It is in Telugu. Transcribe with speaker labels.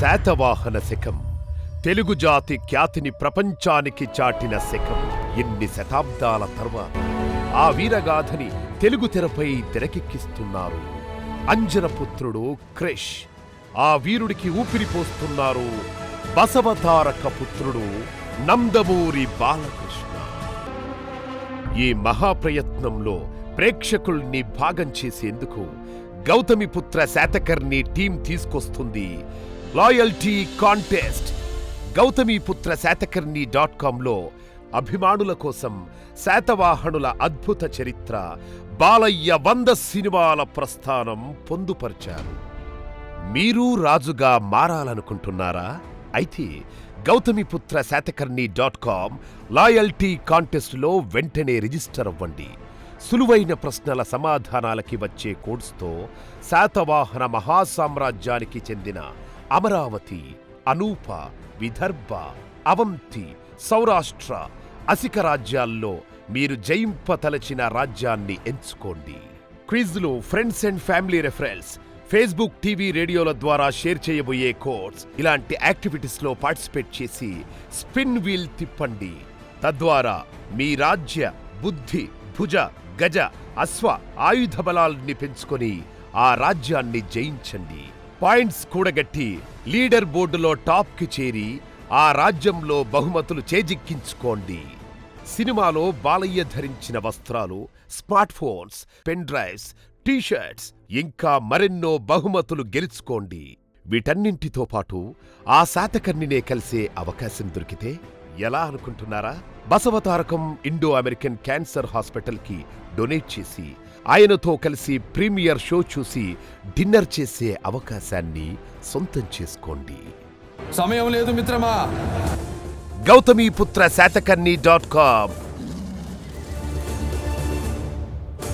Speaker 1: శాతవాహన శకం తెలుగు జాతి ఖ్యాతిని ప్రపంచానికి చాటిన శకం. ఎన్ని శతాబ్దాల తర్వాత ఆ వీరగాథని తెలుగు తెరపై తెరకెక్కిస్తున్నారు. అంజనపుత్రుడు క్రిష్. ఆ వీరుడికి ఊపిరిపోస్తున్నారు బసవతారక పుత్రుడు నందమూరి బాలకృష్ణ. ఈ మహాప్రయత్నంలో ప్రేక్షకుల్ని భాగం చేసేందుకు గౌతమిపుత్ర శాతకర్ణి టీం తీసుకొస్తుంది లాయల్టీ కాంటెస్ట్. గౌతమిపుత్ర శాతకర్ణి.comలో అభిమానుల కోసం శాతవాహనుల అద్భుత చరిత్ర, బాలయ్య 100 సినిమాల ప్రస్థానం పొందుపరిచారు. మీరు రాజుగా మారాలనుకుంటున్నారా? అయితే గౌతమిపుత్ర శాతకర్ణి.com లాయల్టీ కాంటెస్టులో వెంటనే రిజిస్టర్ అవ్వండి. సులువైన ప్రశ్నల సమాధానాలకి వచ్చే కోడ్స్తో శాతవాహన మహాసామ్రాజ్యానికి చెందిన అమరావతి, అనూప, విదర్భ, అవంతి, సౌరాష్ట్ర, అసిక రాజ్యాల్లో మీరు జయింపతలచిన రాజ్యాన్ని ఎంచుకోండి. క్విజ్లు, friends and family reference, Facebook, TV, రేడియోల ద్వారా షేర్ చేయబోయే కోడ్స్, ఇలాంటి యాక్టివిటీస్లో పార్టిసిపేట్ చేసి స్పిన్ వీల్ తిప్పండి. తద్వారా మీ రాజ్య, బుద్ధి, భుజ, గజ, అశ్వ, ఆయుధ బలాల్ని పెంచుకొని ఆ రాజ్యాన్ని జయించండి. పాయింట్స్ కూడగట్టి లీడర్ బోర్డులో టాప్కి చేరి ఆ రాజ్యంలో బహుమతులు చేజిక్కించుకోండి. సినిమాలో బాలయ్య ధరించిన వస్త్రాలు, smart phones, pen drives, t shirts, ఇంకా మరెన్నో బహుమతులు గెలుచుకోండి. వీటన్నింటితో పాటు ఆ శాతకర్ణినే కలిసే అవకాశం దొరికితే ఎలా అనుకుంటున్నారా? బసవతారకం ఇండో అమెరికన్ క్యాన్సర్ హాస్పిటల్కి డొనేట్ చేసి ఆయనతో కలిసి ప్రీమియర్ షో చూసి డిన్నర్ చేసే అవకాశాన్ని సొంతం చేసుకోండి.
Speaker 2: సమయం లేదు మిత్రమా.
Speaker 1: గౌతమిపుత్ర శాతకర్ణి.com